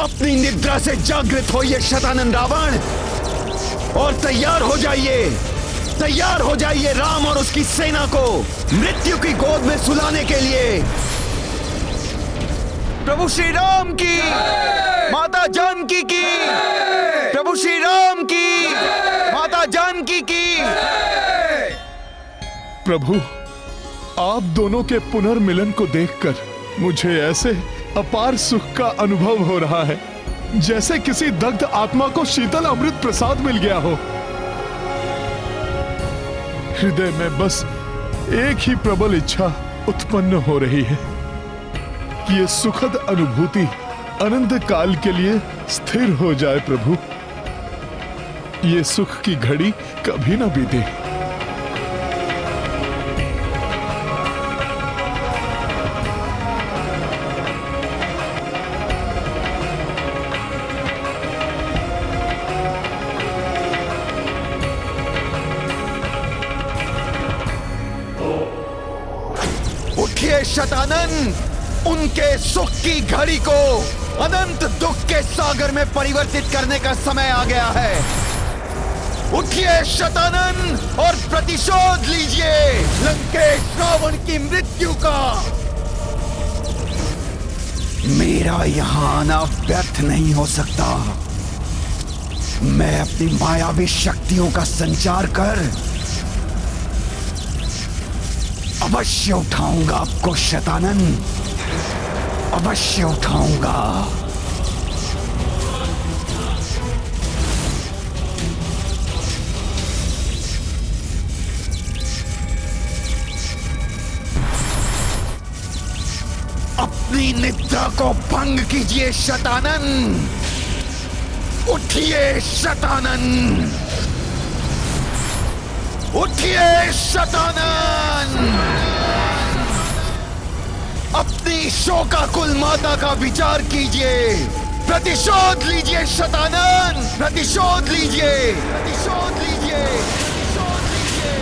अपनी निद्रा से जागृत होइए शतानन रावण, और तैयार हो जाइए, तैयार हो जाइए राम और उसकी सेना को मृत्यु की गोद में सुलाने के लिए। प्रभु श्री राम की, माता जानकी की, प्रभु श्री राम की, माता जानकी की। प्रभु, आप दोनों के पुनर्मिलन को देखकर मुझे ऐसे अपार सुख का अनुभव हो रहा है जैसे किसी दग्ध आत्मा को शीतल अमृत प्रसाद मिल गया हो। हृदय में बस एक ही प्रबल इच्छा उत्पन्न हो रही है कि ये सुखद अनुभूति अनंत काल के लिए स्थिर हो जाए। प्रभु, ये सुख की घड़ी कभी ना बीते। उठिए शतानन, उनके सुख की घड़ी को अनंत दुख के सागर में परिवर्तित करने का समय आ गया है। उठिए शतानन और प्रतिशोध लीजिए लंकेश रावण की मृत्यु का। मेरा यहां आना व्यर्थ नहीं हो सकता। मैं अपनी मायावी शक्तियों का संचार कर अवश्य उठाऊंगा आपको शतानन, अवश्य उठाऊंगा। अपनी निद्रा को भंग कीजिए शतानन, उठिए शतानन, उठिए शतानन। अपनी शोकाकुल माता का विचार कीजिए, प्रतिशोध लीजिए शतानन, प्रतिशोध लीजिए, प्रतिशोध लीजिए, प्रतिशोध लीजिए।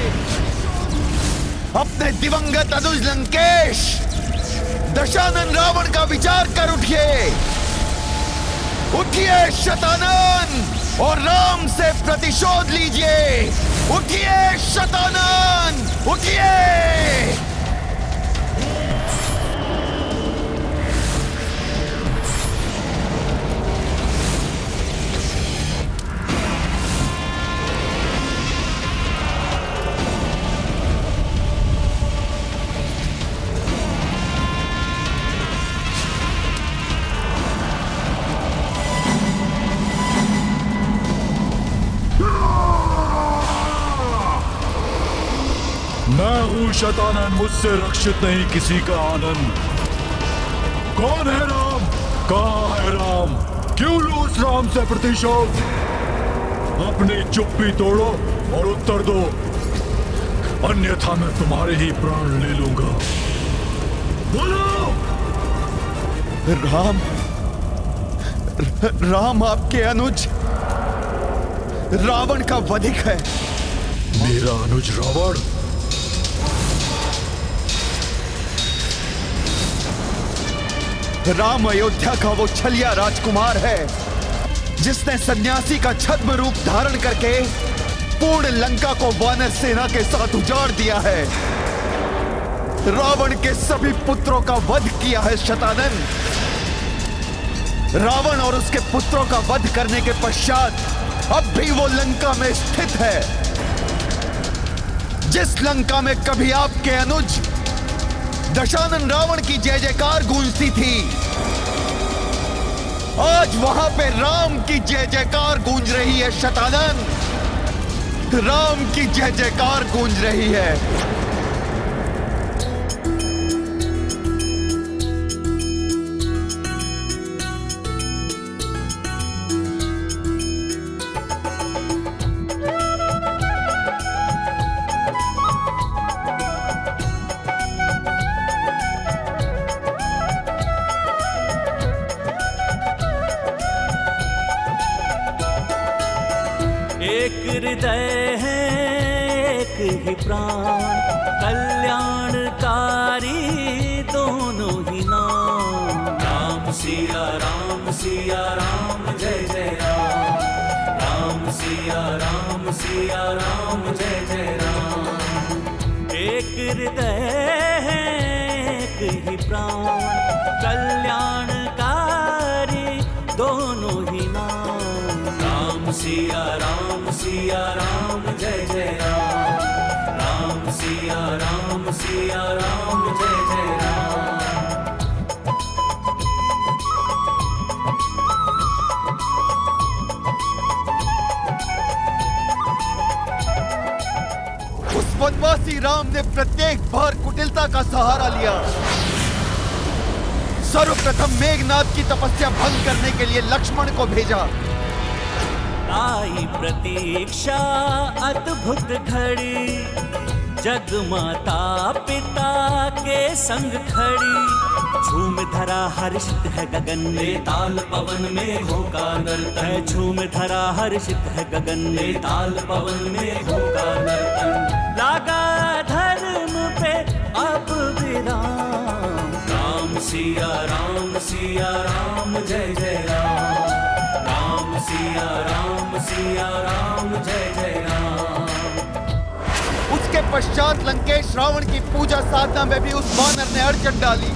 अपने दिवंगत अनुज लंकेश दशानन रावण का विचार कर उठिए, उठिए शतानन और राम से प्रतिशोध लीजिए। उठिए शतानन, उठिए। मैं हूं शतानन, मुझसे रक्षित नहीं किसी का आनंद। कौन है राम? कहां है राम? क्यों लूं उस राम से प्रतिशोध? अपनी चुप्पी तोड़ो और उत्तर दो, अन्यथा मैं तुम्हारे ही प्राण ले लूंगा। बोलो। राम आपके अनुज रावण का वधिक है। मेरा अनुज रावण? राम अयोध्या का वो छलिया राजकुमार है जिसने सन्यासी का छद्म रूप धारण करके पूर्ण लंका को वानर सेना के साथ उजाड़ दिया है। रावण के सभी पुत्रों का वध किया है शतानन। रावण और उसके पुत्रों का वध करने के पश्चात अब भी वो लंका में स्थित है। जिस लंका में कभी आपके अनुज दशानन रावण की जय जयकार गूंजती थी, आज वहां पे राम की जय जयकार गूंज रही है शतानन। राम की जय जयकार गूंज रही है। एक हृदय है एक ही प्राण, कल्याणकारी दोनों ही नाम। राम सिया राम सिया राम जय जय राम, राम सिया राम जय जय राम। एक हृदय है एक ही प्राण, कल्याणकारी दोनों ही नाम। राम सिया राम जय जय राम, राम सिया राम जय जय राम। उस वनवासी राम ने प्रत्येक बार कुटिलता का सहारा लिया। सर्वप्रथम मेघनाद की तपस्या भंग करने के लिए लक्ष्मण को भेजा। आई प्रतीक्षा अद्भुत घड़ी, जगमाता पिता के संग खड़ी। झूम धरा हर्षित है गगन में, ताल पवन में घोंका नर्तन। झूम धरा हर्षित है गगन में, ताल पवन में घोंका नर्तन। लागा धर्म पे अब विराम। राम सिया राम जय जय राम, राम सिया राम जय जय राम। उसके पश्चात लंकेश रावण की पूजा साधना में भी उस वानर ने अड़चन डाली,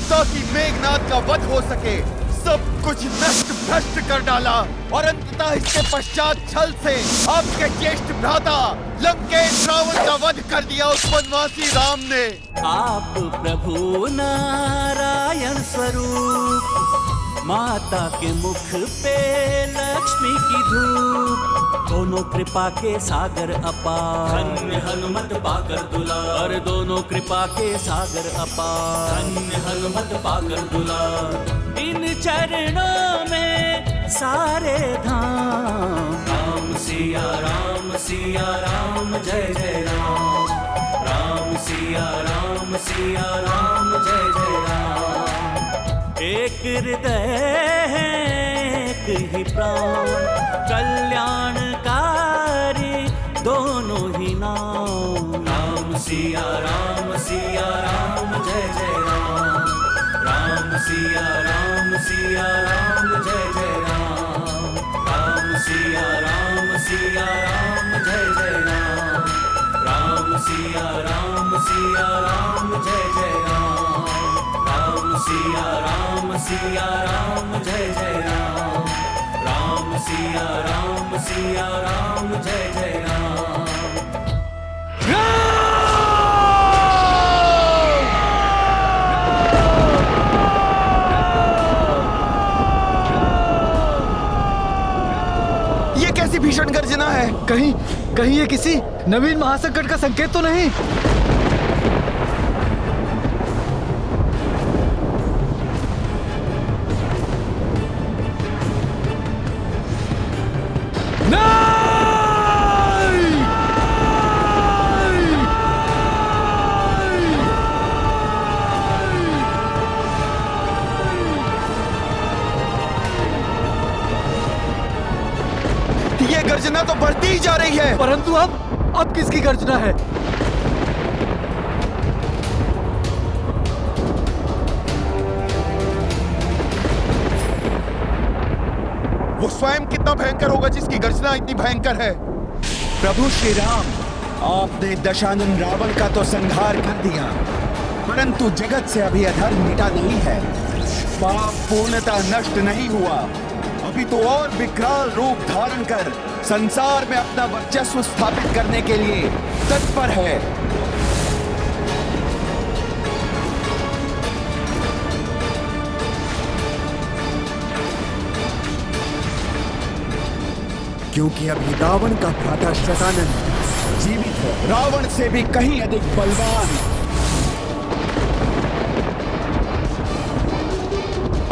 ताकि मेघनाद का वध हो सके। सब कुछ नष्ट भ्रष्ट कर डाला और अंततः इसके पश्चात छल से आपके ज्येष्ठ भ्राता लंकेश रावण का वध कर दिया उस वनवासी राम ने। आप प्रभु नारायण स्वरूप, माता के मुख पे लक्ष्मी की धूप। दोनों कृपा के सागर अपार, धन्य हनुमत पाकर दुलार। दोनों कृपा के सागर अपार, धन्य हनुमत पाकर दुलार। इन चरणों में सारे धाम। राम सिया राम जय जय राम, राम सिया राम जय जय राम। एक हृदय है एक ही प्राण, कल्याणकारी दोनों ही नाम। राम सिया राम जय जय राम, राम सिया राम जय जय राम। राम सिया राम जय जय राम, राम सिया राम जय जय राम। राम सिया राम जय जय राम, राम सिया राम जय जय राम। ये कैसी भीषण गर्जना है? कहीं ये किसी नवीन महासंकट का संकेत तो नहीं? ये गर्जना तो बढ़ती ही जा रही है। परंतु अब किसकी गर्जना है? वो स्वयं कितना भयंकर होगा जिसकी गर्जना इतनी भयंकर है। प्रभु श्री राम, आपने दशानन रावण का तो संहार कर दिया, परंतु जगत से अभी अधर्म मिटा नहीं है। पाप पूर्णतः नष्ट नहीं हुआ, अभी तो और विकराल रूप धारण कर संसार में अपना वर्चस्व स्थापित करने के लिए तत्पर है। क्योंकि अभी रावण का भ्राता शतानन जीवित है, रावण से भी कहीं अधिक बलवान।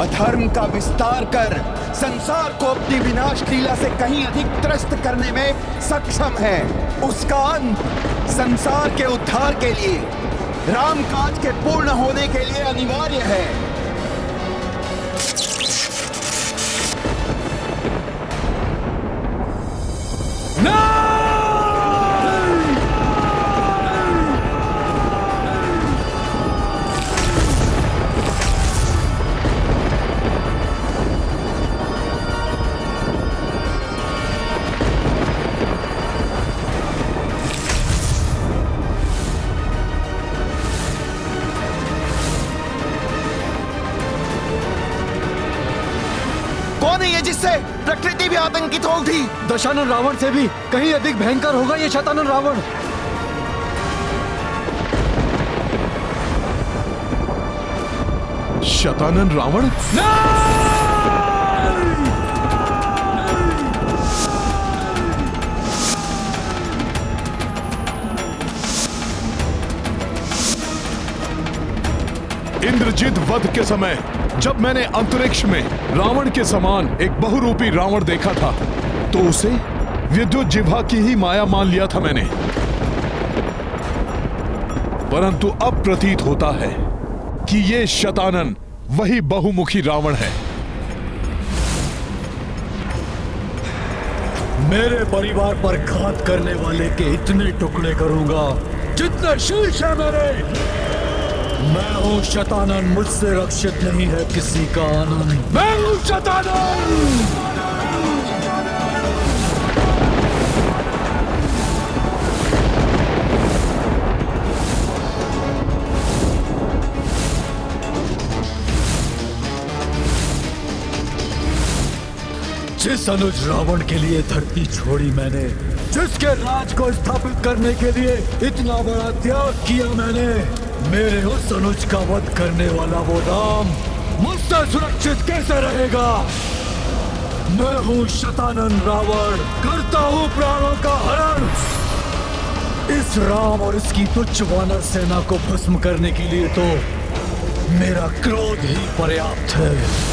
अधर्म का विस्तार कर संसार को अपनी विनाश लीला से कहीं अधिक त्रस्त करने में सक्षम है। उसका अंत संसार के उद्धार के लिए, रामकाज के पूर्ण होने के लिए अनिवार्य है। कौन है ये जिससे प्रकृति भी आतंकित हो उठी? दशानन रावण से भी कहीं अधिक भयंकर होगा ये शतानन रावण। शतानन रावण? इंद्रजित वध के समय जब मैंने अंतरिक्ष में रावण के समान एक बहुरूपी रावण देखा था तो उसे विद्युत जिह्वा की ही माया मान लिया था मैंने। परंतु अब प्रतीत होता है कि ये शतानन वही बहुमुखी रावण है। मेरे परिवार पर घात करने वाले के इतने टुकड़े करूंगा जितने शीश है मेरे। मैं हूं शतानन, मुझसे रक्षित नहीं है किसी का आनंद। मैं हूं शतानन। जिस अनुज रावण के लिए धरती छोड़ी मैंने, जिसके राज को स्थापित करने के लिए इतना बड़ा त्याग किया मैंने, मेरे उस अनुज का वध करने वाला वो राम मुझसे सुरक्षित कैसे रहेगा? मैं हूं शतानन रावण, करता हूं प्राणों का हरण। इस राम और इसकी तुच्छ वानर सेना को भस्म करने के लिए तो मेरा क्रोध ही पर्याप्त है।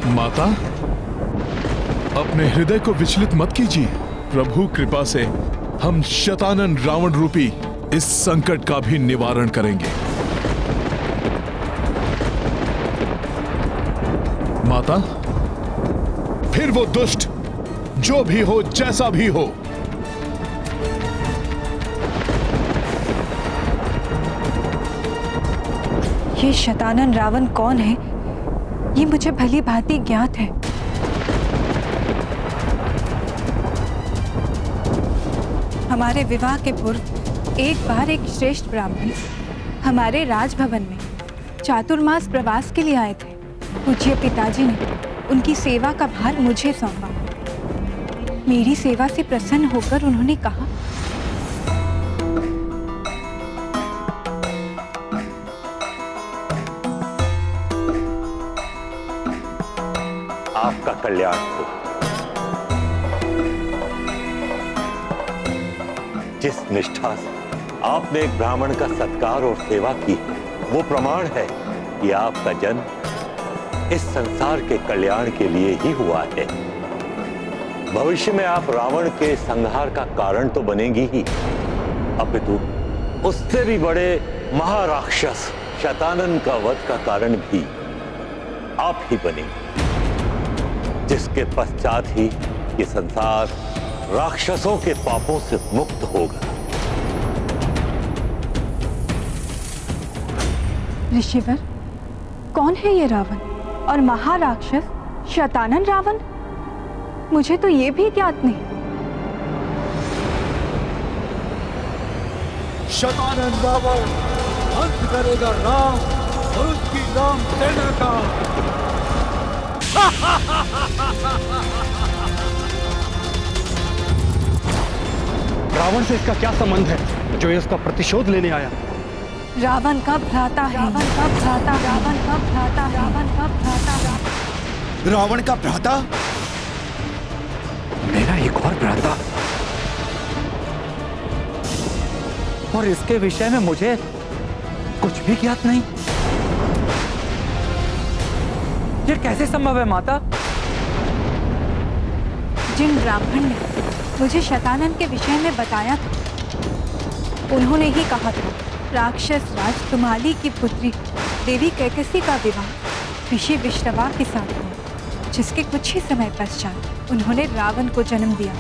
माता, अपने हृदय को विचलित मत कीजिए। प्रभु कृपा से हम शतानन रावण रूपी इस संकट का भी निवारण करेंगे। माता, फिर वो दुष्ट जो भी हो, जैसा भी हो, ये शतानन रावण कौन है ये मुझे भली भांति ज्ञात है। हमारे विवाह के पूर्व एक बार एक श्रेष्ठ ब्राह्मण हमारे राजभवन में चातुर्मास प्रवास के लिए आए थे। पूज्य पिताजी ने उनकी सेवा का भार मुझे सौंपा। मेरी सेवा से प्रसन्न होकर उन्होंने कहा, आपका कल्याण हो। जिस निष्ठा से आपने एक ब्राह्मण का सत्कार और सेवा की है, वो प्रमाण है कि आपका जन्म इस संसार के कल्याण के लिए ही हुआ है। भविष्य में आप रावण के संहार का कारण तो बनेंगी ही, अपितु उससे भी बड़े महाराक्षस शतानन का वध का कारण भी आप ही बनेंगे, जिसके पश्चात ही ये संसार राक्षसों के पापों से मुक्त होगा। ऋषिवर, कौन है ये रावण और महाराक्षस शतानन रावण? मुझे तो ये भी ज्ञात नहीं। शतानन रावण अंत करेगा राम और उसकी राम सेना का। रावण से इसका क्या संबंध है जो ये उसका प्रतिशोध लेने आया? रावण का भ्राता है। रावण का भ्राता, रावण का भ्राता, रावण का भ्राता। रावण का भ्राता? मेरा एक और भ्राता, और इसके विषय में मुझे कुछ भी ज्ञात नहीं। ये कैसे संभव है माता? जिन ब्राह्मण ने मुझे शतानन के विषय में बताया था, उन्होंने ही कहा था राक्षस राज तुमाली की पुत्री देवी कैकसी का विवाह ऋषि विश्रवा के साथ हुआ। जिसके कुछ ही समय पश्चात उन्होंने रावण को जन्म दिया।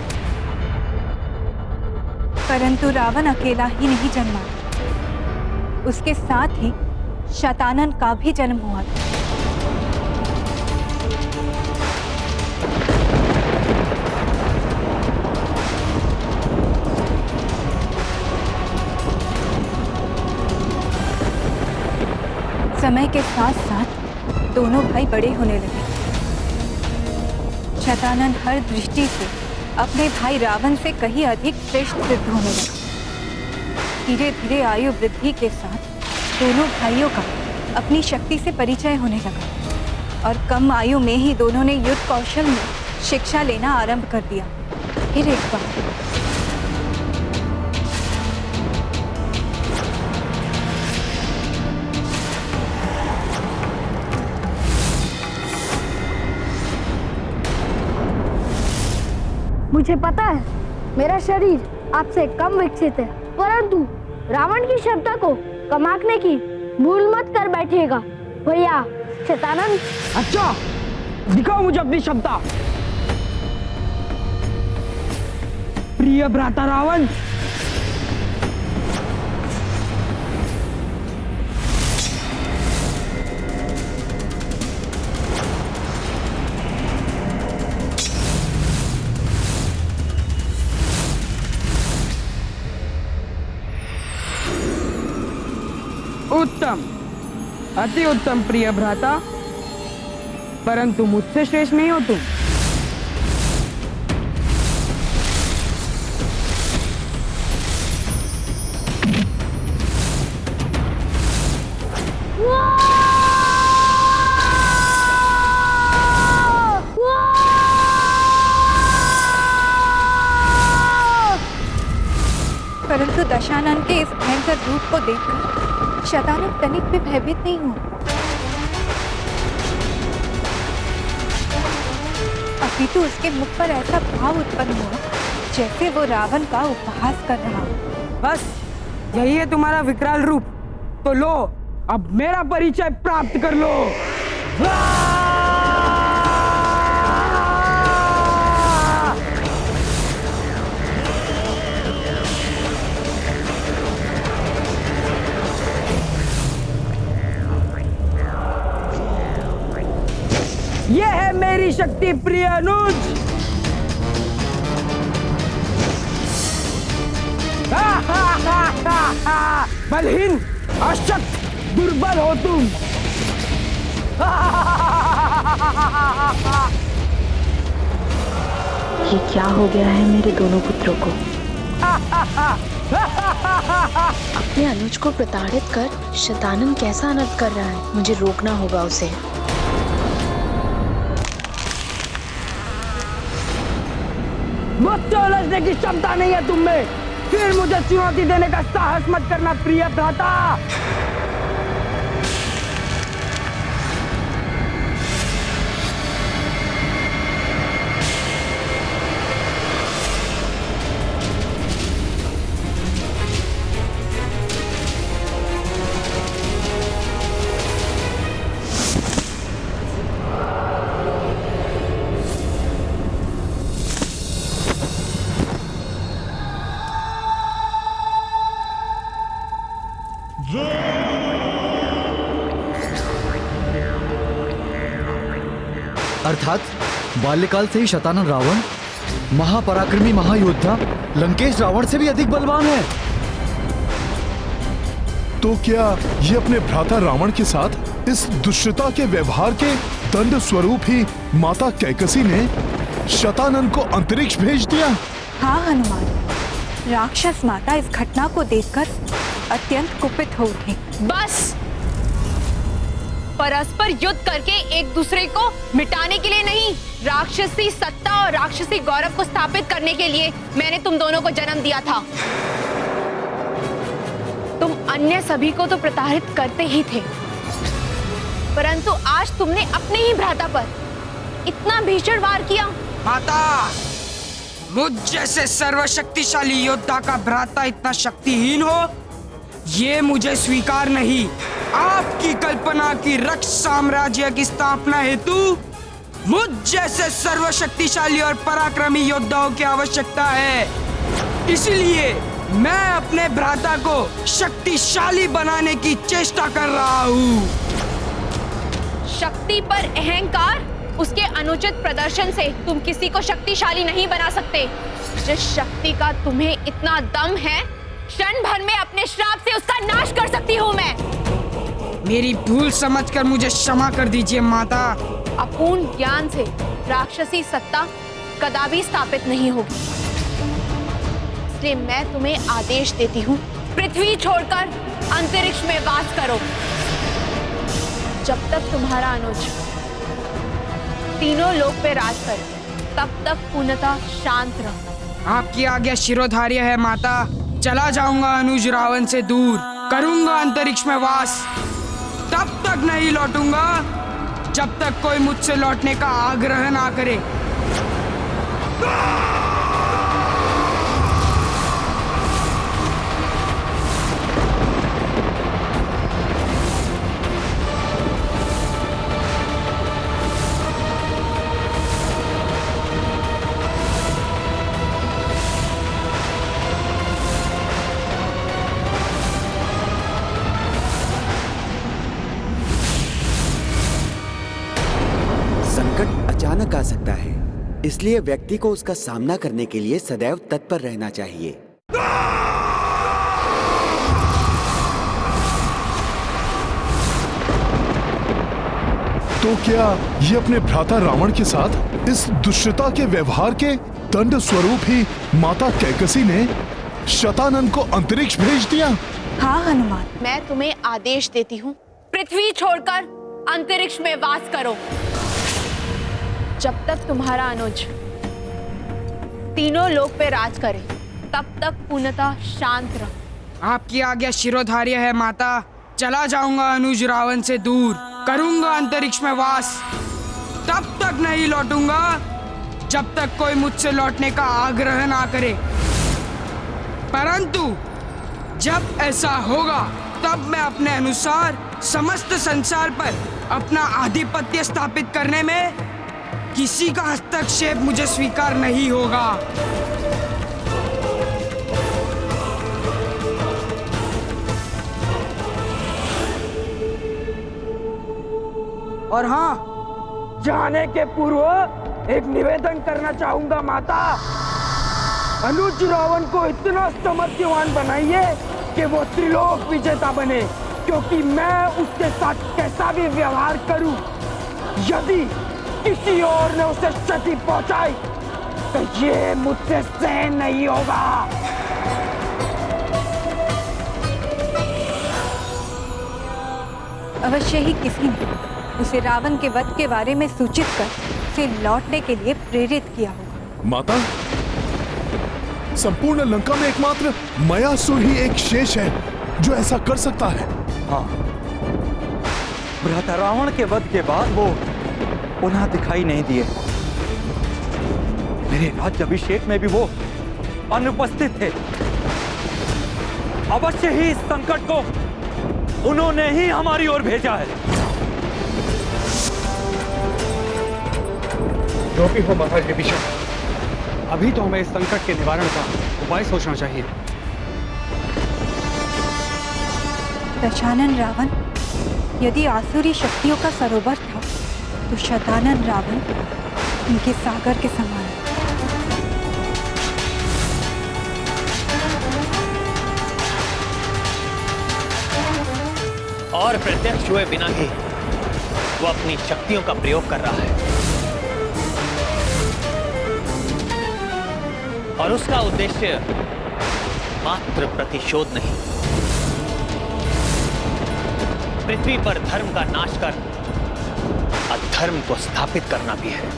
परंतु रावण अकेला ही नहीं जन्मा, उसके साथ ही शतानन का भी जन्म हुआ था। समय के साथ साथ दोनों भाई बड़े होने लगे। शतानन हर दृष्टि से अपने भाई रावण से कहीं अधिक श्रेष्ठ सिद्ध होने लगा। धीरे धीरे आयु वृद्धि के साथ दोनों भाइयों का अपनी शक्ति से परिचय होने लगा और कम आयु में ही दोनों ने युद्ध कौशल में शिक्षा लेना आरंभ कर दिया। फिर एक बार मुझे पता है मेरा शरीर आपसे कम विकसित है, परंतु रावण की क्षमता को कम आंकने की भूल मत कर बैठिएगा भैया शतानन। अच्छा, दिखाओ मुझे अपनी क्षमता। प्रिय भ्राता रावण, उत्तम, अति उत्तम प्रिय भ्राता, परंतु मुझसे श्रेष्ठ नहीं हो तुम। परंतु दशानन के इस भयंकर रूप को देखकर शतानन तनिक भी भयभीत नहीं हुआ। अपितु उसके मुख पर ऐसा भाव उत्पन्न हुआ जैसे वो रावण का उपहास कर रहा हो। बस यही है तुम्हारा विकराल रूप, तो लो अब मेरा परिचय प्राप्त कर लो। ये है मेरी शक्ति प्रिय अनुज। बलहीन, अशक्त, दुर्बल हो तुम। ये क्या हो गया है मेरे दोनों पुत्रों को? अपने अनुज को प्रताड़ित कर शतानन कैसा अनर्थ कर रहा है, मुझे रोकना होगा उसे। मुझसे उलझने की क्षमता नहीं है तुम में, फिर मुझे चुनौती देने का साहस मत करना प्रिय भ्राता। अर्थात बाल्यकाल से ही शतानन रावण महापराक्रमी महायोद्धा लंकेश रावण से भी अधिक बलवान है। तो क्या ये अपने भ्राता रावण के साथ इस दुष्टता के व्यवहार के दंड स्वरूप ही माता कैकसी ने शतानन को अंतरिक्ष भेज दिया? हाँ हनुमान, राक्षस माता इस घटना को देखकर अत्यंत कुपित हो उठी। बस, परस्पर युद्ध करके एक दूसरे को मिटाने के लिए नहीं, राक्षसी सत्ता और राक्षसी गौरव को स्थापित करने के लिए मैंने तुम दोनों को जन्म दिया था। तुम अन्य सभी को तो प्रताड़ित करते ही थे, परंतु आज तुमने अपने ही भ्राता पर इतना भीषण वार किया। माता, मुझ जैसे सर्वशक्तिशाली योद्धा का भ्राता इतना शक्तिहीन हो, ये मुझे स्वीकार नहीं। आपकी कल्पना की रक्ष साम्राज्य की स्थापना हेतु मुझ जैसे सर्वशक्तिशाली और पराक्रमी योद्धाओं की आवश्यकता है। इसलिए मैं अपने भ्राता को शक्तिशाली बनाने की चेष्टा कर रहा हूँ। शक्ति पर अहंकार, उसके अनुचित प्रदर्शन से तुम किसी को शक्तिशाली नहीं बना सकते। जिस शक्ति का तुम्हें इतना दम है, क्षण भर में अपने श्राप से उसका नाश कर सकती हूँ मैं। मेरी भूल समझकर मुझे क्षमा कर दीजिए माता। अपूर्ण ज्ञान से राक्षसी सत्ता कदापि स्थापित नहीं होगी। इसलिए मैं तुम्हें आदेश देती हूँ, पृथ्वी छोड़कर अंतरिक्ष में वास करो। जब तक तुम्हारा अनुज तीनों लोक पे राज करे, तब तक पूर्णतः शांत रहो। आपकी आज्ञा शिरोधार्य है माता। चला जाऊंगा अनुज रावण से दूर, करूंगा अंतरिक्ष में वास। तब तक नहीं लौटूंगा जब तक कोई मुझसे लौटने का आग्रह ना करे। संकट अचानक आ सकता है, इसलिए व्यक्ति को उसका सामना करने के लिए सदैव तत्पर रहना चाहिए। तो क्या ये अपने भ्राता रावण के साथ इस दुष्टता के व्यवहार के दंड स्वरूप ही माता कैकसी ने शतानन को अंतरिक्ष भेज दिया? हाँ हनुमान। मैं तुम्हें आदेश देती हूँ, पृथ्वी छोड़कर अंतरिक्ष में वास करो। जब तक तुम्हारा अनुज तीनों लोक पे राज करे, तब तक पूर्णतः शांत रहो। आपकी आज्ञा शिरोधार्य है माता। चला जाऊंगा अनुज रावण से दूर, करूंगा अंतरिक्ष में वास। तब तक नहीं लौटूंगा जब तक कोई मुझसे लौटने का आग्रह ना करे। परंतु जब ऐसा होगा, तब मैं अपने अनुसार समस्त संसार पर अपना आधिपत्य स्थापित करने में किसी का हस्तक्षेप मुझे स्वीकार नहीं होगा। और हाँ, जाने के पूर्व एक निवेदन करना चाहूंगा माता। अनुज रावण को इतना सामर्थ्यवान बनाइए कि वो त्रिलोक विजेता बने, क्योंकि मैं उसके साथ कैसा भी व्यवहार करूं, यदि किसी और ने उसे क्षति पहुंचाई तो ये मुझसे सहन नहीं होगा। अवश्य ही किसी ने उसे रावण के वध के बारे में सूचित कर उसे लौटने के लिए प्रेरित किया होगा। माता, संपूर्ण लंका में एकमात्र मयासुर ही एक शेष है जो ऐसा कर सकता है। हाँ, भ्राता रावण के वध के बाद वो पुनः दिखाई नहीं दिए। मेरे राज्याभिषेक में भी वो अनुपस्थित थे। अवश्य ही इस संकट को उन्होंने ही हमारी ओर भेजा है। जो भी हो महाराज विभीषण, अभी तो हमें इस संकट के निवारण का उपाय सोचना चाहिए। दशानन रावण यदि आसुरी शक्तियों का सरोवर था, तो शतानन रावण उनके सागर के समान है। और प्रत्यक्ष हुए बिना ही वो अपनी शक्तियों का प्रयोग कर रहा है, और उसका उद्देश्य मात्र प्रतिशोध नहीं, पृथ्वी पर धर्म का नाश कर अधर्म को स्थापित करना भी है।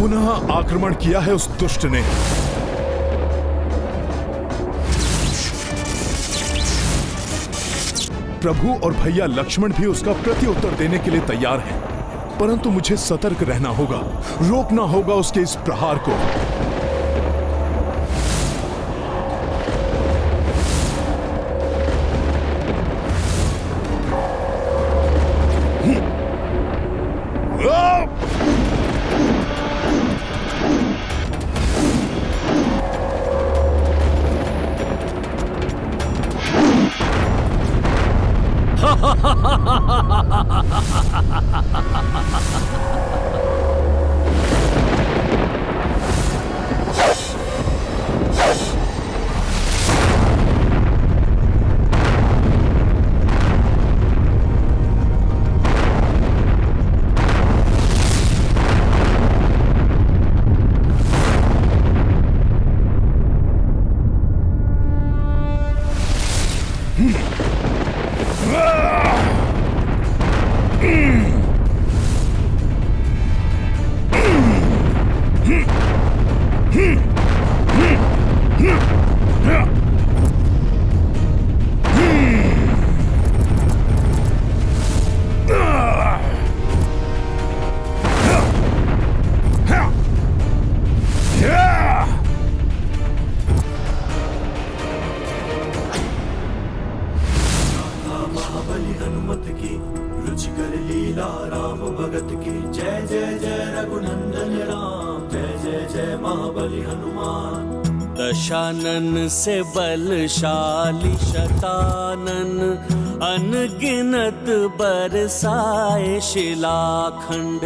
पुनः आक्रमण किया है उस दुष्ट ने। प्रभु और भैया लक्ष्मण भी उसका प्रत्युत्तर देने के लिए तैयार हैं, परंतु मुझे सतर्क रहना होगा, रोकना होगा उसके इस प्रहार को। दशानन से बलशाली शतानन अनगिनत बरसाए शिलाखंड,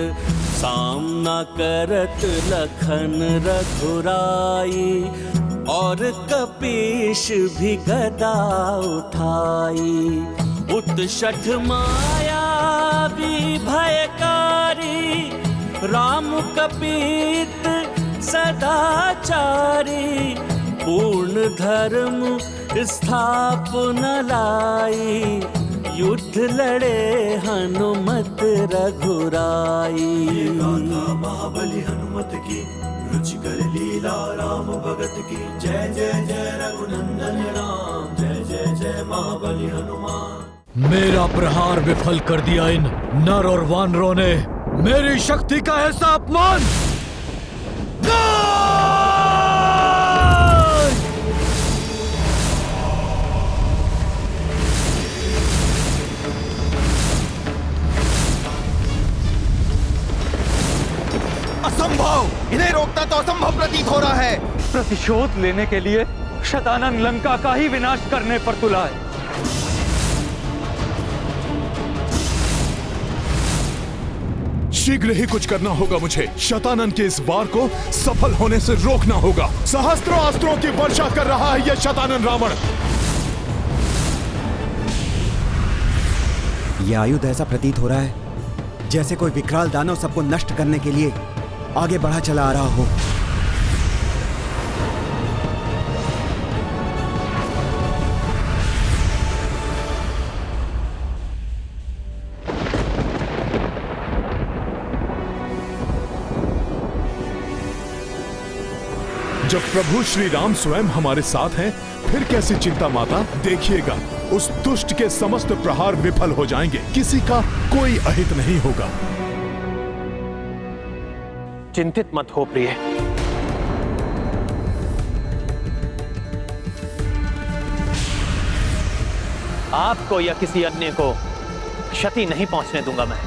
सामना करत लखन रघुराई और कपीश भी गदा उठाई। उत्शठ माया भी भयकारी, राम कपीत सदाचारी, पूर्ण धर्म स्थापना लाई, युद्ध लड़े हनुमत रघुराई। महाबली हनुमत की रुचिकर लीला राम भगत की, जय जय जय रघुनंदन राम, जय जय जय महाबली हनुमान। मेरा प्रहार विफल कर दिया इन नर और वानरों ने, मेरी शक्ति का ऐसा अपमान। असंभव! इन्हें रोकना तो असंभव प्रतीत हो रहा है। प्रतिशोध लेने के लिए शतानन लंका का ही विनाश करने पर तुला है। शीघ्र ही कुछ करना होगा मुझे। शतानन के इस वार को सफल होने से रोकना होगा। सहस्त्रों अस्त्रों की वर्षा कर रहा है यह शतानन रावण। यह आयुध ऐसा प्रतीत हो रहा है जैसे कोई विकराल दानव सबको नष्ट करने के लिए आगे बढ़ा चला आ रहा हो। जब प्रभु श्री राम स्वयं हमारे साथ हैं, फिर कैसी चिंता माता। देखिएगा, उस दुष्ट के समस्त प्रहार विफल हो जाएंगे, किसी का कोई अहित नहीं होगा। चिंतित मत हो प्रिय, आपको या किसी अन्य को क्षति नहीं पहुंचने दूंगा मैं।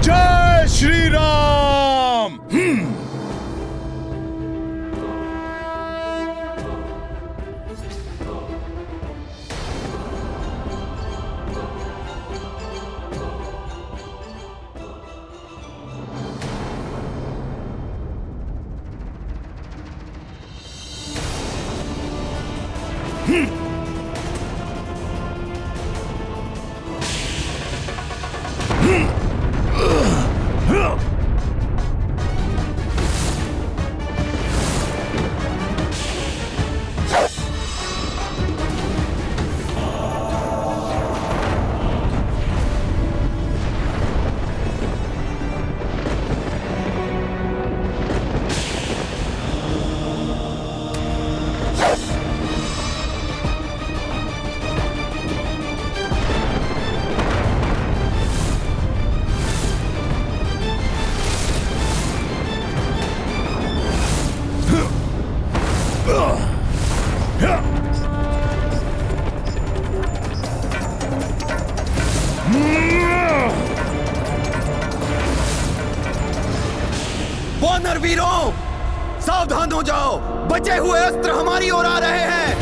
जय श्री राम। वानर वीरों, सावधान हो जाओ, बचे हुए अस्त्र हमारी ओर आ रहे हैं।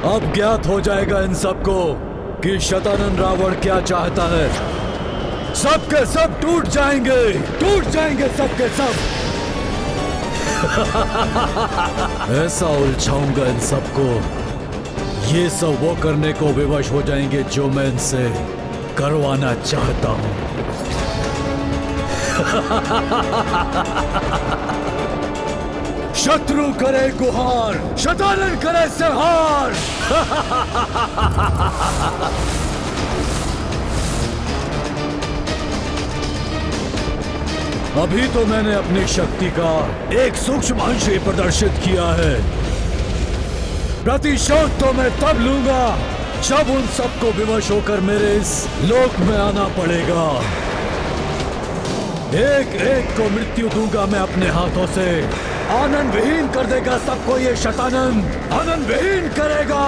अब ज्ञात हो जाएगा इन सबको कि शतानन रावण क्या चाहता है। सबके सब टूट जाएंगे सबके सब। ऐसा उलझाऊंगा इन सबको, ये सब वो करने को विवश हो जाएंगे जो मैं इनसे करवाना चाहता हूं। शत्रु करे गुहार, शतानन करे संहार। अभी तो मैंने अपनी शक्ति का एक सूक्ष्म अंश ही प्रदर्शित किया है। प्रतिशोध तो मैं तब लूंगा जब उन सबको विवश होकर मेरे इस लोक में आना पड़ेगा। एक एक को मृत्यु दूंगा मैं अपने हाथों से। आनंद विहीन कर देगा सबको ये शतानन, आनंद विहीन करेगा।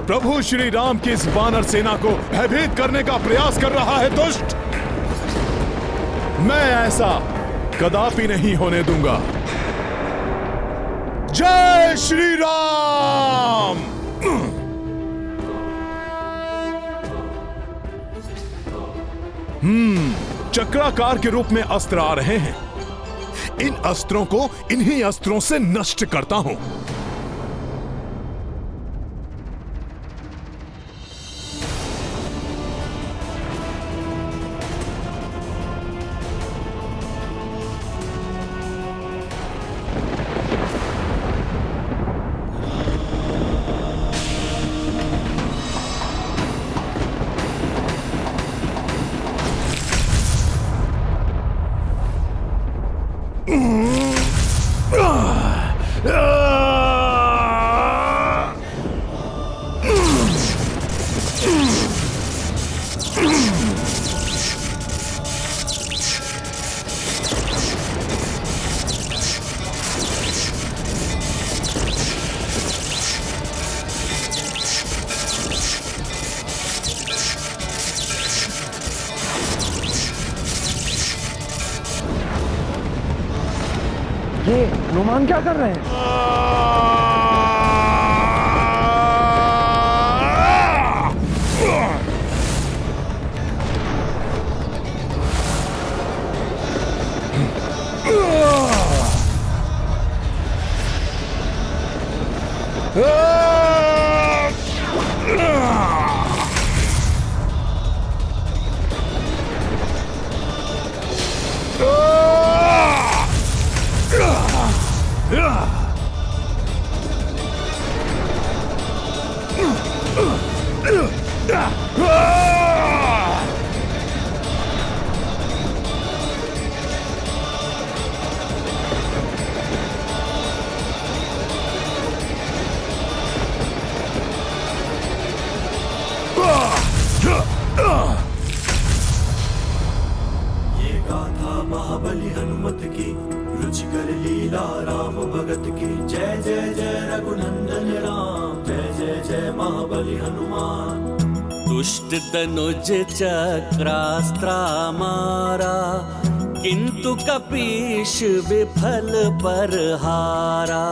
प्रभु श्री राम की इस वानर सेना को भयभीत करने का प्रयास कर रहा है दुष्ट। मैं ऐसा कदापि नहीं होने दूंगा। जय श्री राम। चक्राकार के रूप में अस्त्र आ रहे हैं। इन अस्त्रों को इन्हीं अस्त्रों से नष्ट करता हूं। ये हनुमान क्या कर रहे हैं? ये गाथा महाबली हनुमत की, रुचिकर लीला राम भगत की। जय जय जय रघुनंदन राम, जय जय जय महाबली हनुमान। दुष्ट तनुज चक्रास्त्रा मारा, किंतु कपीश विफल पर हारा।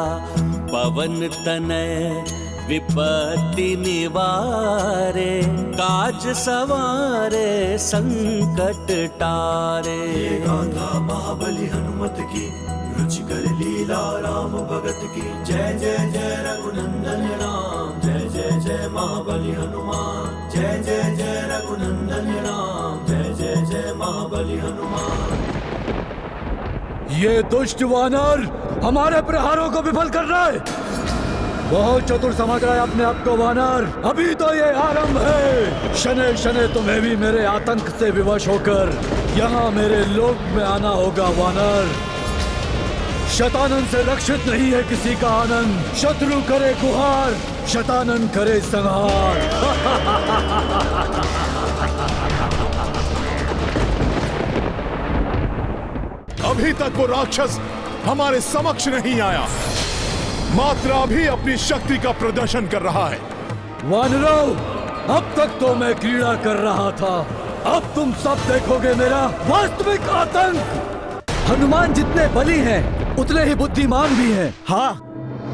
पवन तनय विपत्ति निवारे, काज सवारे संकट टारे। ये गाथा महाबली हनुमत की, रुचिकर लीला राम भगत की। जय जय जय रघुनंदन राम, जय जय जय महाबली हनुमान। जय जय जय रघुनंदन राम, जय जय जय महाबली हनुमान। ये दुष्ट वानर हमारे प्रहारों को विफल कर रहा है। बहुत चतुर समझ रहा है अपने आप को वानर, अभी तो ये आरंभ है। शनै शनै तुम्हें भी मेरे आतंक से विवश होकर यहाँ मेरे लोक में आना होगा वानर। शतानन से रक्षित नहीं है किसी का आनंद। शत्रु करे गुहार, शतानन करे संहार। अभी तक वो राक्षस हमारे समक्ष नहीं आया, मात्र अभी अपनी शक्ति का प्रदर्शन कर रहा है। वानरों, अब तक तो मैं क्रीड़ा कर रहा था, अब तुम सब देखोगे मेरा वास्तविक आतंक। हनुमान जितने बली हैं, उतने ही बुद्धिमान भी हैं। हाँ,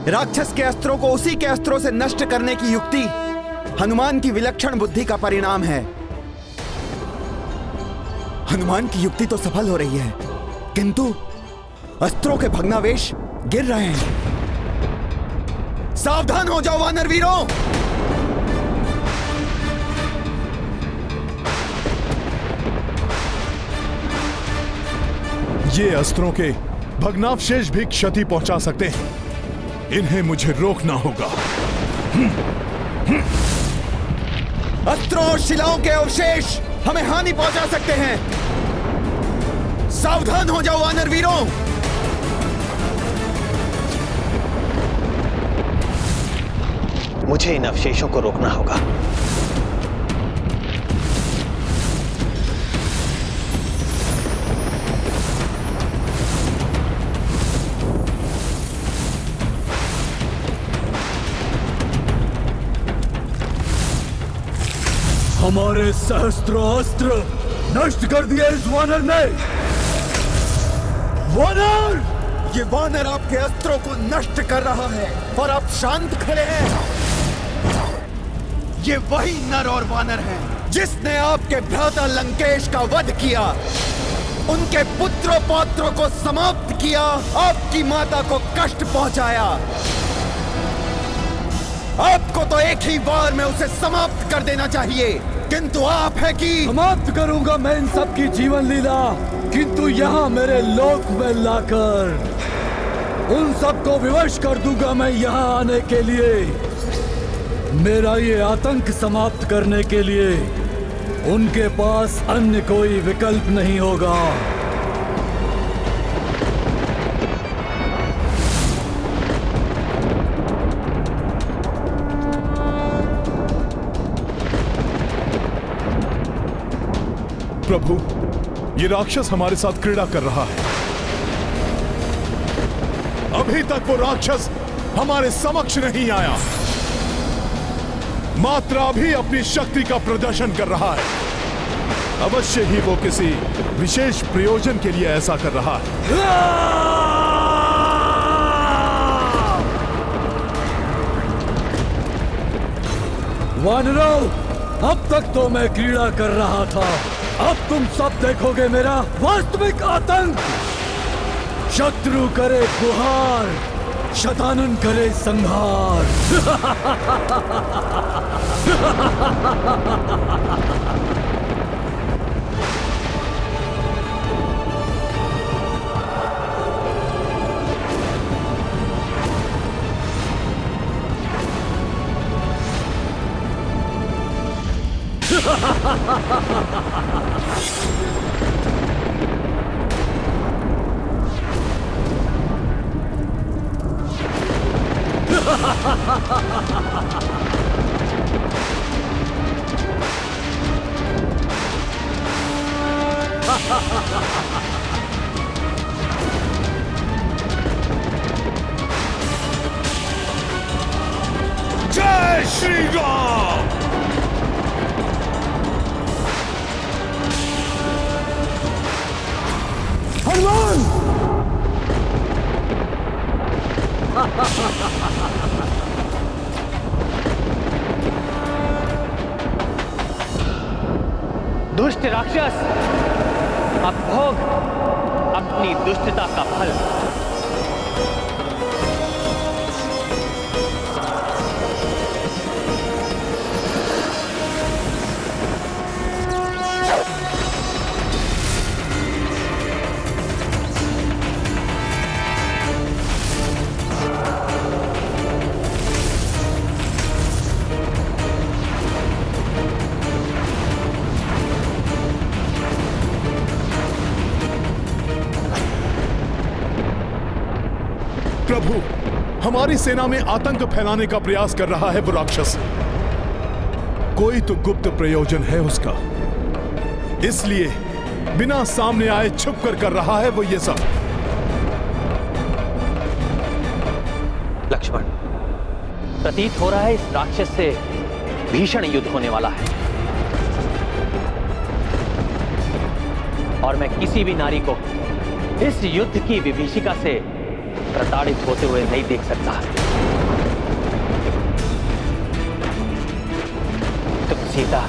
राक्षस के अस्त्रों को उसी के अस्त्रों से नष्ट करने की युक्ति हनुमान की विलक्षण बुद्धि का परिणाम है। हनुमान की युक्ति तो सफल हो रही है, किंतु अस्त्रों के भग्नावेश गिर रहे हैं। सावधान हो जाओ वानर वीरों। ये अस्त्रों के भग्नावशेष भी क्षति पहुंचा सकते हैं, इन्हें मुझे रोकना होगा। अस्त्रों और शिलाओं के अवशेष हमें हानि पहुंचा सकते हैं। सावधान हो जाओ वानर वीरों। मुझे इन अवशेषों को रोकना होगा। हमारे सहस्त्र अस्त्र नष्ट कर दिए इस वानर ने। वानर! ये वानर आपके अस्त्रों को नष्ट कर रहा है और आप शांत खड़े हैं। ये वही नर और वानर हैं जिसने आपके भ्राता लंकेश का वध किया, उनके पुत्रों पौत्रों को समाप्त किया, आपकी माता को कष्ट पहुंचाया। आपको तो एक ही बार में उसे समाप्त कर देना चाहिए, किंतु आप है कि समाप्त करूंगा मैं इन सब की जीवन लीला, किंतु यहाँ मेरे लोक में लाकर उन सबको विवश कर दूंगा मैं यहाँ आने के लिए। मेरा ये आतंक समाप्त करने के लिए उनके पास अन्य कोई विकल्प नहीं होगा। प्रभु, ये राक्षस हमारे साथ क्रीड़ा कर रहा है। अभी तक वो राक्षस हमारे समक्ष नहीं आया, मात्र अभी अपनी शक्ति का प्रदर्शन कर रहा है। अवश्य ही वो किसी विशेष प्रयोजन के लिए ऐसा कर रहा है। वानरों, अब तक तो मैं क्रीड़ा कर रहा था, अब तुम सब देखोगे मेरा वास्तविक आतंक। शत्रु करे गुहार, शतानन करे संहार। जय श्री राम। हनुमान! दुष्ट राक्षस, अब भोग अपनी दुष्टता का फल। प्रभु, हमारी सेना में आतंक फैलाने का प्रयास कर रहा है वो राक्षस। कोई तो गुप्त प्रयोजन है उसका, इसलिए बिना सामने आए छुप कर रहा है वो ये सब। लक्ष्मण, प्रतीत हो रहा है इस राक्षस से भीषण युद्ध होने वाला है, और मैं किसी भी नारी को इस युद्ध की विभीषिका से प्रताड़ित होते हुए नहीं देख सकता। तुम सीता,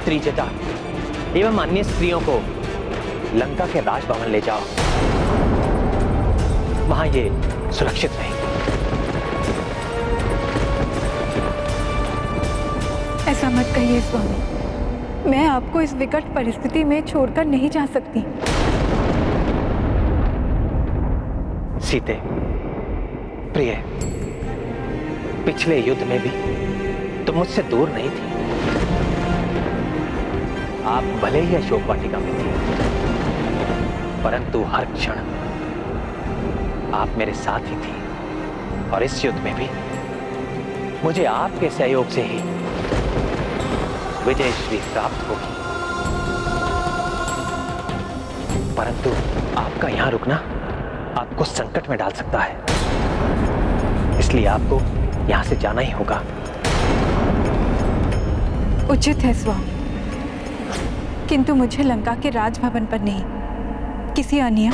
त्रिजटा एवं अन्य स्त्रियों को लंका के राजभवन ले जाओ, वहां ये सुरक्षित रहेंगे। ऐसा मत कहिए स्वामी, मैं आपको इस विकट परिस्थिति में छोड़कर नहीं जा सकती। सीते, प्रिय, पिछले युद्ध में भी तुम मुझसे दूर नहीं थी। आप भले ही अशोक वाटिका में थी, परंतु हर क्षण आप मेरे साथ ही थी, और इस युद्ध में भी मुझे आपके सहयोग से ही विजयश्री प्राप्त होगी। परंतु आपका यहां रुकना आपको संकट में डाल सकता है, इसलिए आपको यहां से जाना ही होगा। उचित है स्वामी, किंतु मुझे लंका के राजभवन पर नहीं, किसी अन्य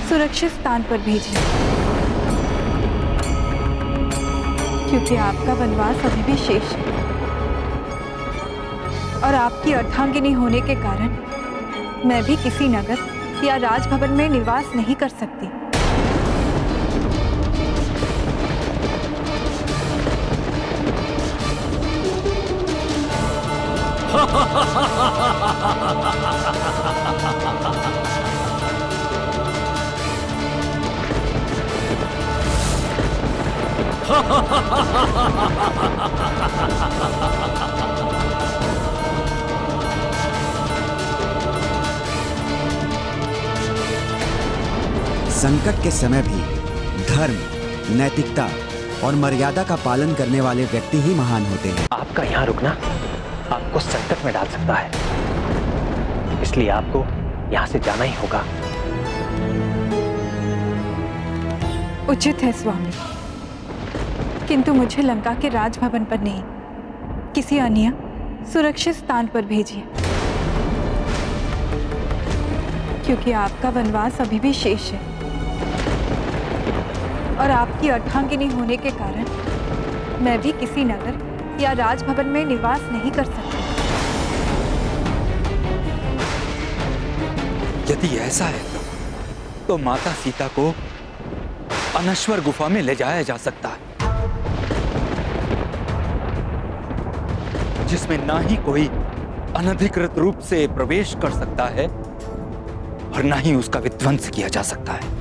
सुरक्षित स्थान पर भेजिए, क्योंकि आपका वनवास अभी भी शेष है, और आपकी अर्धांगिनी होने के कारण मैं भी किसी नगर या राजभवन में निवास नहीं कर सकती। संकट के समय भी धर्म, नैतिकता और मर्यादा का पालन करने वाले व्यक्ति ही महान होते हैं। आपका यहाँ रुकना आपको संकट में डाल सकता है, इसलिए आपको यहाँ से जाना ही होगा। उचित है स्वामी, किंतु मुझे लंका के राजभवन पर नहीं, किसी अन्य सुरक्षित स्थान पर भेजिए, क्योंकि आपका वनवास अभी भी शेष है, और आपकी अर्धांगिनी होने के कारण मैं भी किसी नगर या राजभवन में निवास नहीं कर सकती। यदि ऐसा है तो माता सीता को अनश्वर गुफा में ले जाया जा सकता है, जिसमें ना ही कोई अनधिकृत रूप से प्रवेश कर सकता है और ना ही उसका विध्वंस किया जा सकता है।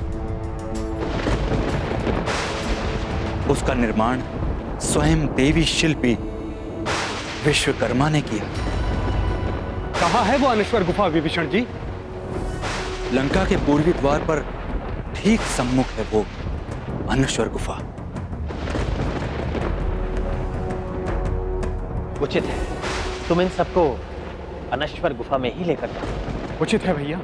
उसका निर्माण स्वयं देवी शिल्पी विश्वकर्मा ने किया। कहाँ है वो अनश्वर गुफा विभीषण जी? लंका के पूर्वी द्वार पर ठीक सम्मुख है वो अनश्वर गुफा। उचित है, तुम इन सबको अनश्वर गुफा में ही लेकर जाओ। उचित है भैया।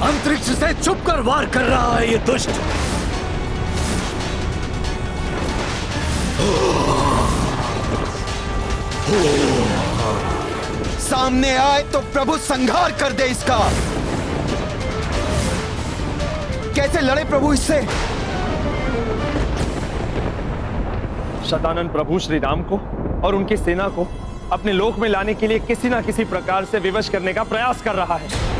अंतरिक्ष से छुप कर वार कर रहा है ये दुष्ट। सामने आए तो प्रभु संहार कर दे इसका। कैसे लड़े प्रभु इससे? शतानन प्रभु श्री राम को और उनकी सेना को अपने लोक में लाने के लिए किसी ना किसी प्रकार से विवश करने का प्रयास कर रहा है।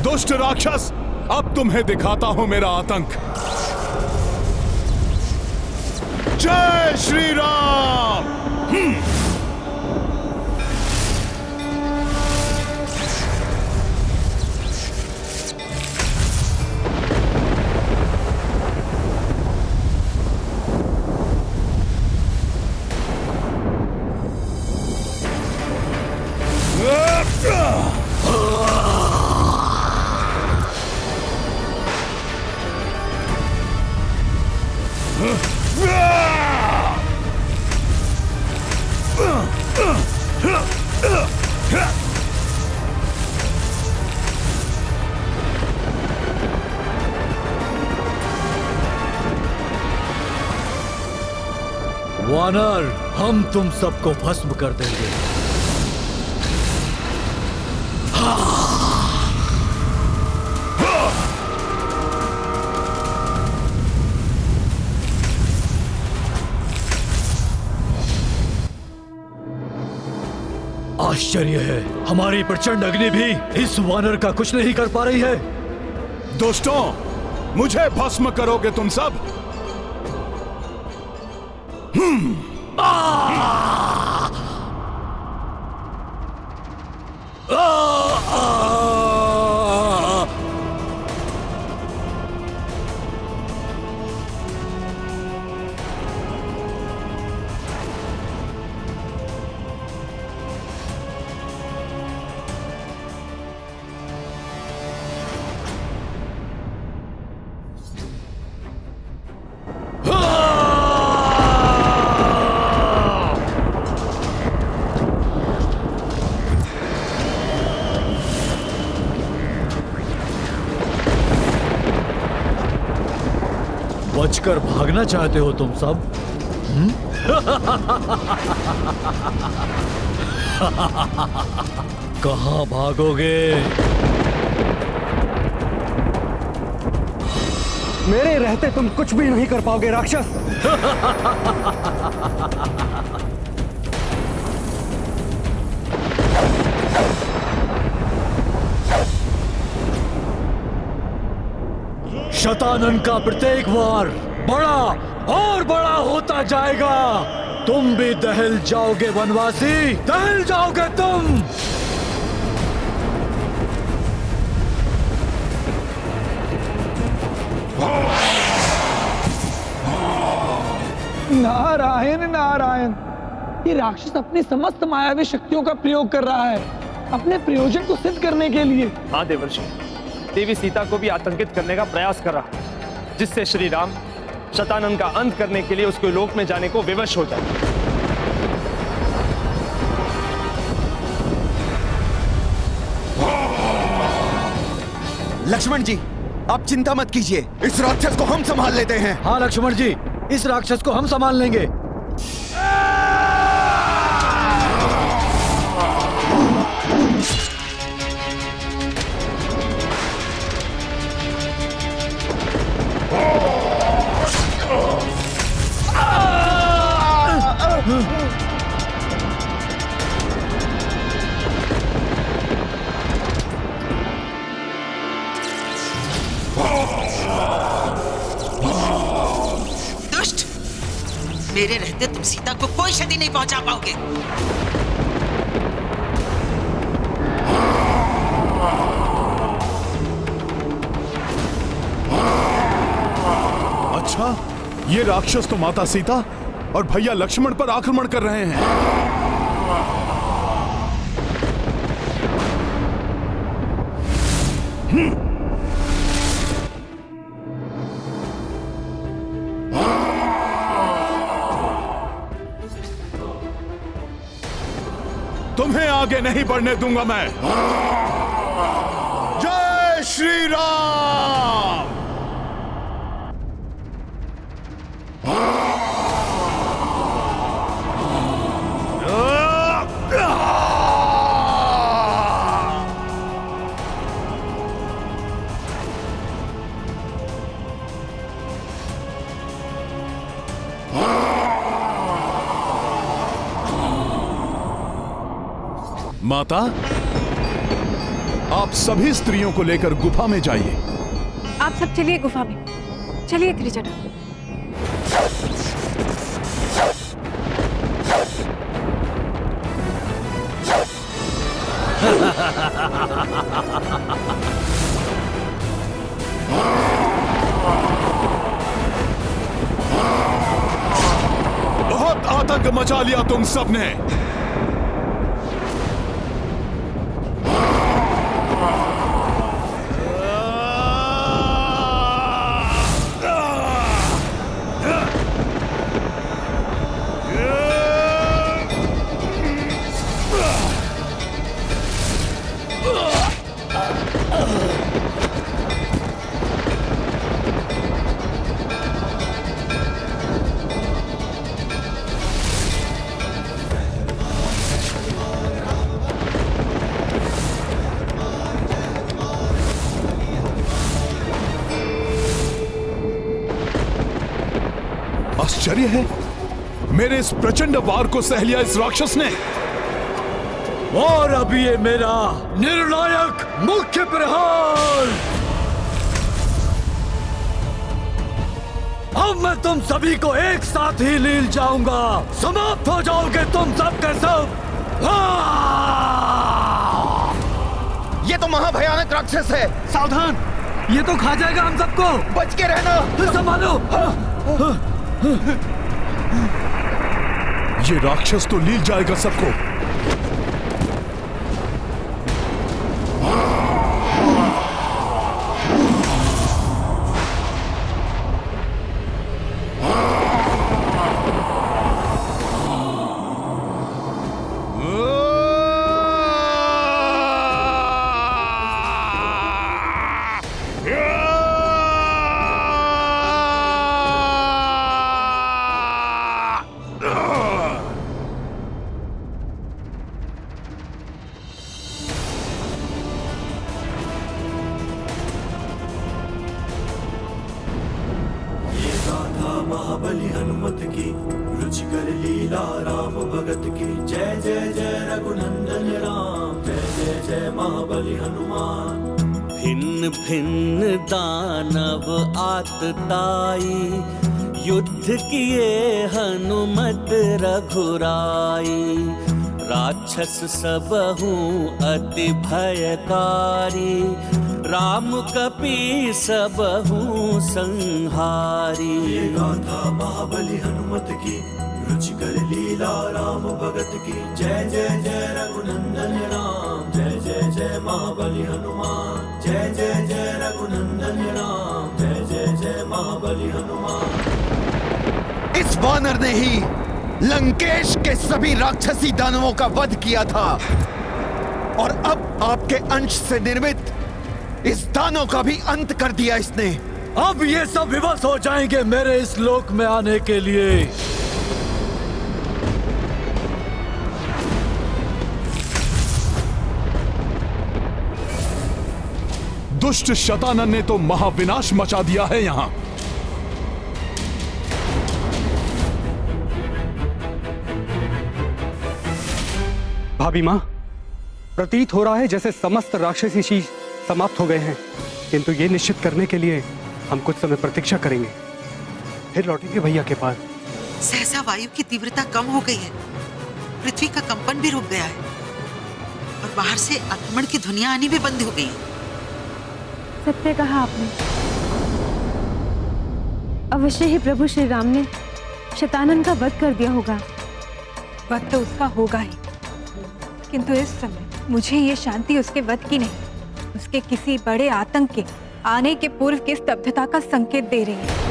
दुष्ट राक्षस, अब तुम्हें दिखाता हूं मेरा आतंक। जय श्री राम। वानर, हम तुम सबको भस्म कर देंगे। आश्चर्य है, हमारी प्रचंड अग्नि भी इस वानर का कुछ नहीं कर पा रही है। दुष्टों, मुझे भस्म करोगे तुम सब? बचकर भागना चाहते हो तुम सब? कहां भागोगे? मेरे रहते तुम कुछ भी नहीं कर पाओगे राक्षस। शतानन का प्रत्येक वार बड़ा और बड़ा होता जाएगा। तुम भी दहल जाओगे वनवासी, दहल जाओगे तुम। नारायण नारायण, ये राक्षस अपनी समस्त मायावी शक्तियों का प्रयोग कर रहा है अपने प्रयोजन को सिद्ध करने के लिए। हाँ देवर्षि, देवी सीता को भी आतंकित करने का प्रयास कर रहा है, जिससे श्री राम शतानन का अंत करने के लिए उसके लोक में जाने को विवश हो जाए। लक्ष्मण जी, आप चिंता मत कीजिए, इस राक्षस को हम संभाल लेते हैं। हाँ लक्ष्मण जी, इस राक्षस को हम संभाल लेंगे। दुष्ट, मेरे रहते तुम सीता को कोई क्षति नहीं पहुंचा पाओगे। अच्छा, ये राक्षस तो माता सीता और भैया लक्ष्मण पर आक्रमण कर रहे हैं। तुम्हें आगे नहीं बढ़ने दूंगा मैं। जय श्री राम। माता, आप सभी स्त्रियों को लेकर गुफा में जाइए। आप सब चलिए गुफा में, चलिए त्रिजटा। बहुत आतंक मचा लिया तुम सबने। आश्चर्य है, मेरे इस प्रचंड वार को सह लिया इस राक्षस ने। और अब ये मेरा निर्णायक मुख्य प्रहार। अब मैं तुम सभी को एक साथ ही लील जाऊंगा। समाप्त हो जाओगे तुम सब के सब। ये तो महाभयानक राक्षस है, सावधान। ये तो खा जाएगा हम सबको, बच के रहना। संभालो। ये राक्षस तो लील जाएगा सबको। महाबली हनुमत की, रुचिकर लीला राम भगत की। जय जय जय रघुनंदन राम, जय जय जय महाबली हनुमान। भिन्न भिन्न दानव आतताई, युद्ध किए हनुमत रघुराई। राक्षस सबहु अति भयकारी, राम कपी सबहु संहारी। ये गाथा महाबली हनुमत की, रुचिकर लीला राम भगत की। जय जय जय रघुनंदन राम, जय जय जय महाबली हनुमान। जय जय जय रघुनंदन राम, जय जय जय महाबली हनुमान। इस वानर ने ही लंकेश के सभी राक्षसी दानवों का वध किया था, और अब आपके अंश से निर्मित इस दानव का भी अंत कर दिया इसने। अब ये सब विवश हो जाएंगे मेरे इस लोक में आने के लिए। दुष्ट शतानन ने तो महाविनाश मचा दिया है यहां। भाभी माँ, प्रतीत हो रहा है जैसे समस्त राक्षसी शीश समाप्त हो गए हैं, किंतु ये निश्चित करने के लिए हम कुछ समय प्रतीक्षा करेंगे, फिर लौटेंगे भैया के पास। सहसा वायु की तीव्रता कम हो गई है, पृथ्वी का कंपन भी रुक गया है और बाहर से आक्रमण की ध्वनियां आनी भी बंद हो गई है। सत्य कहा आपने। अवश्य ही प्रभु श्री राम ने शतानन का वध कर दिया होगा। वध तो उसका होगा ही, किंतु इस समय मुझे ये शांति उसके वध की नहीं, उसके किसी बड़े आतंक के आने के पूर्व की स्तब्धता का संकेत दे रही है।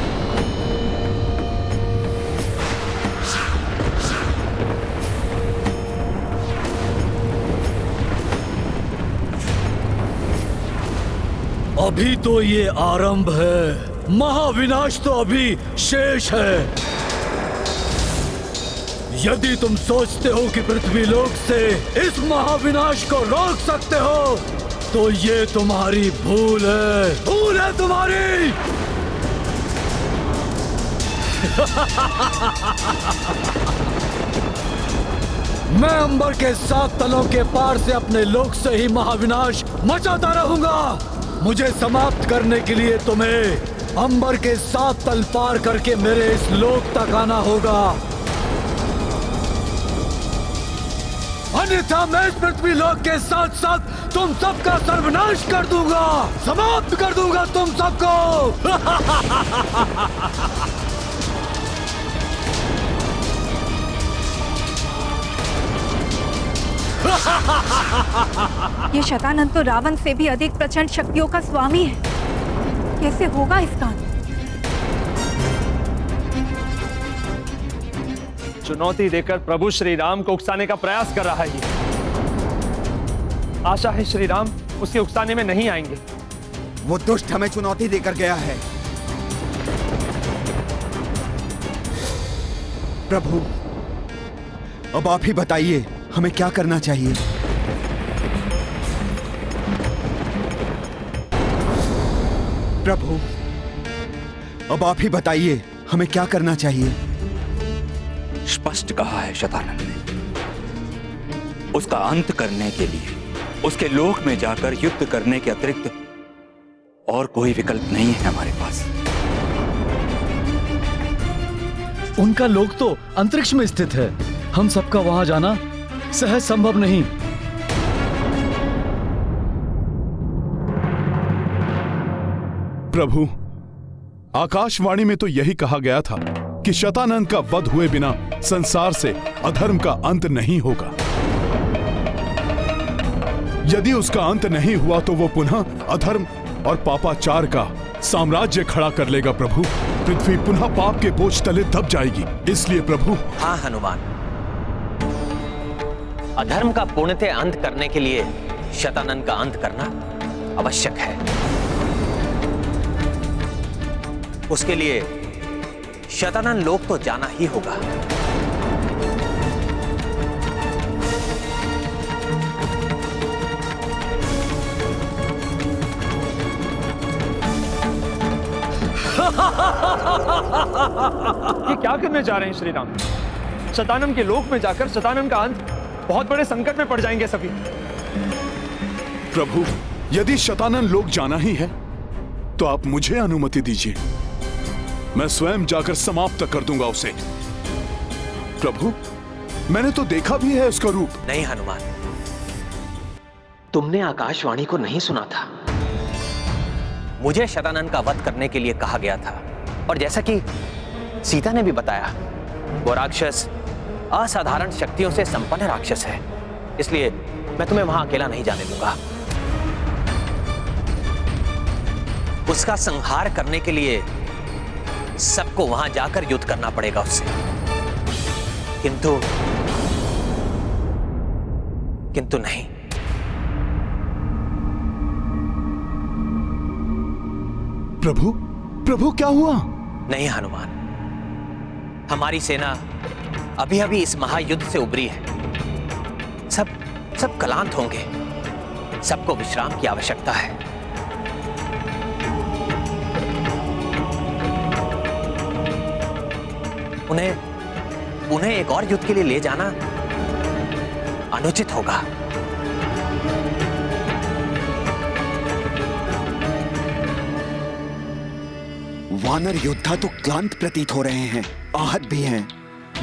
अभी तो ये आरंभ है, महाविनाश तो अभी शेष है। यदि तुम सोचते हो कि पृथ्वी लोक से इस महाविनाश को रोक सकते हो, तो ये तुम्हारी भूल है तुम्हारी। मैं अंबर के 7 तलों के पार से अपने लोक से ही महाविनाश मचाता रहूंगा। मुझे समाप्त करने के लिए तुम्हें अंबर के 7 तल पार करके मेरे इस लोक तक आना होगा, अन्यथा मैं इस पृथ्वी लोक के साथ साथ तुम सबका सर्वनाश कर दूंगा, समाप्त कर दूंगा तुम सबको। ये शतानन तो रावण से भी अधिक प्रचंड शक्तियों का स्वामी है, कैसे होगा इसका अंत? चुनौती देकर प्रभु श्री राम को उकसाने का प्रयास कर रहा है। आशा है श्री राम उसके उकसाने में नहीं आएंगे। वो दुष्ट हमें चुनौती देकर गया है। प्रभु, अब आप ही बताइए हमें क्या करना चाहिए। प्रभु, अब आप ही बताइए हमें क्या करना चाहिए। स्पष्ट कहा है शतानन ने, उसका अंत करने के लिए उसके लोक में जाकर युद्ध करने के अतिरिक्त और कोई विकल्प नहीं है हमारे पास। उनका लोक तो अंतरिक्ष में स्थित है, हम सबका वहां जाना सहज संभव नहीं। प्रभु, आकाशवाणी में तो यही कहा गया था कि शतानन का वध हुए बिना संसार से अधर्म का अंत नहीं होगा। यदि उसका अंत नहीं हुआ तो वो पुनः अधर्म और पापाचार का साम्राज्य खड़ा कर लेगा। प्रभु, पृथ्वी पुनः पाप के बोझ तले दब जाएगी। इसलिए प्रभु। हाँ हनुमान, अधर्म का पूर्णतः अंत करने के लिए शतानन का अंत करना आवश्यक है। उसके लिए शतानन लोक तो जाना ही होगा। ये क्या करने जा रहे हैं श्री राम? शतानन के लोक में जाकर शतानन का अंत, बहुत बड़े संकट में पड़ जाएंगे सभी। प्रभु, यदि शतानन लोक जाना ही है तो आप मुझे अनुमति दीजिए, मैं स्वयं जाकर समाप्त कर दूंगा उसे। प्रभु, मैंने तो देखा भी है उसका रूप। नहीं हनुमान, तुमने आकाशवाणी को नहीं सुना था। मुझे शतानन का वध करने के लिए कहा गया था, और जैसा कि सीता ने भी बताया, वो राक्षस असाधारण शक्तियों से संपन्न राक्षस है, इसलिए मैं तुम्हें वहां अकेला नहीं जाने दूंगा। उसका संहार करने के लिए सबको वहां जाकर युद्ध करना पड़ेगा उससे। किंतु नहीं, प्रभु क्या हुआ? नहीं हनुमान, हमारी सेना अभी अभी इस महायुद्ध से उबरी है। सब क्लांत होंगे, सबको विश्राम की आवश्यकता है। उन्हें एक और युद्ध के लिए ले जाना अनुचित होगा। वानर योद्धा तो क्लांत प्रतीत हो रहे हैं, आहत भी हैं।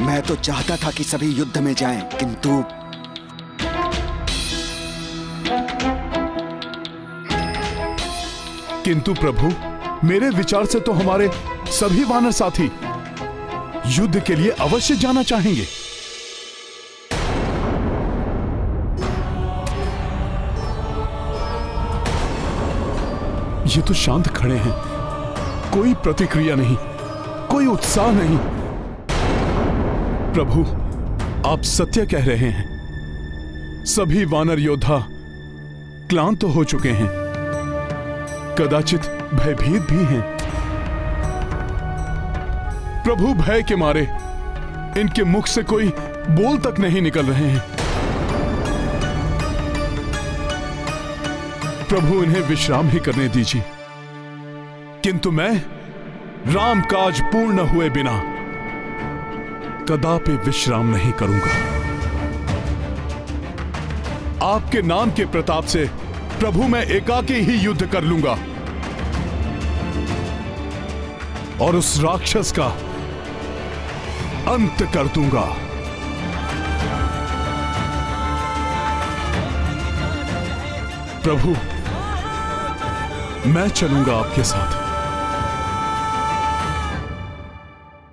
मैं तो चाहता था कि सभी युद्ध में जाएं, किंतु प्रभु, मेरे विचार से तो हमारे सभी वानर साथी युद्ध के लिए अवश्य जाना चाहेंगे। ये तो शांत खड़े हैं, कोई प्रतिक्रिया नहीं, कोई उत्साह नहीं। प्रभु, आप सत्य कह रहे हैं, सभी वानर योद्धा क्लांत हो चुके हैं, कदाचित भयभीत भी हैं। प्रभु, भय के मारे इनके मुख से कोई बोल तक नहीं निकल रहे हैं। प्रभु, इन्हें विश्राम ही करने दीजिए, किंतु मैं राम काज पूर्ण हुए बिना कदापि विश्राम नहीं करूंगा। आपके नाम के प्रताप से प्रभु, मैं एकाकी ही युद्ध कर लूंगा और उस राक्षस का अंत कर दूंगा। प्रभु, मैं चलूंगा आपके साथ।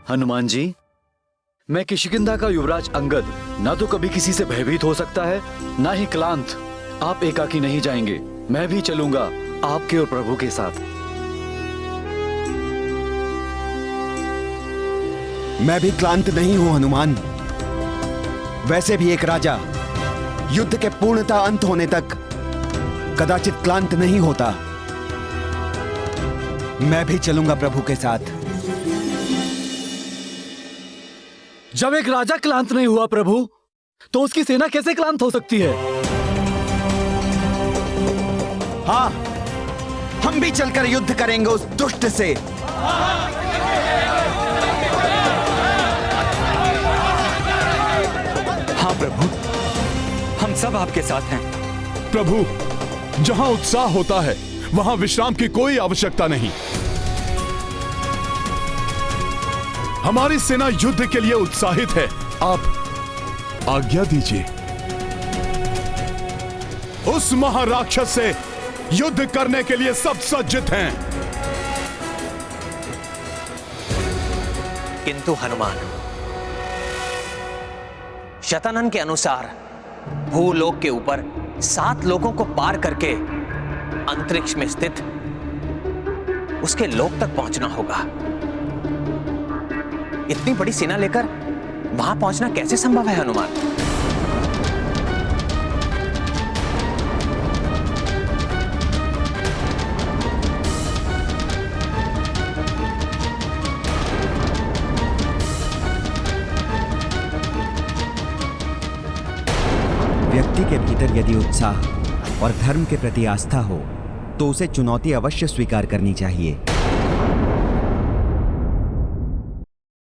हनुमान जी, मैं किष्किंधा का युवराज अंगद ना तो कभी किसी से भयभीत हो सकता है, ना ही क्लांत। आप एकाकी नहीं जाएंगे, मैं भी चलूंगा आपके और प्रभु के साथ। मैं भी क्लांत नहीं हूं हनुमान। वैसे भी एक राजा युद्ध के पूर्णता अंत होने तक कदाचित क्लांत नहीं होता। मैं भी चलूंगा प्रभु के साथ। जब एक राजा क्लांत नहीं हुआ प्रभु, तो उसकी सेना कैसे क्लांत हो सकती है? हाँ, हम भी चलकर युद्ध करेंगे उस दुष्ट से। हाँ प्रभु, हम सब आपके साथ हैं। प्रभु, जहां उत्साह होता है वहां विश्राम की कोई आवश्यकता नहीं। हमारी सेना युद्ध के लिए उत्साहित है। आप आज्ञा दीजिए। उस महाराक्षस से युद्ध करने के लिए सब सज्जित हैं। किंतु हनुमान, शतानन के अनुसार भूलोक के ऊपर 7 लोकों को पार करके अंतरिक्ष में स्थित उसके लोक तक पहुंचना होगा। इतनी बड़ी सेना लेकर वहां पहुंचना कैसे संभव है हनुमान? व्यक्ति के भीतर यदि उत्साह और धर्म के प्रति आस्था हो तो उसे चुनौती अवश्य स्वीकार करनी चाहिए।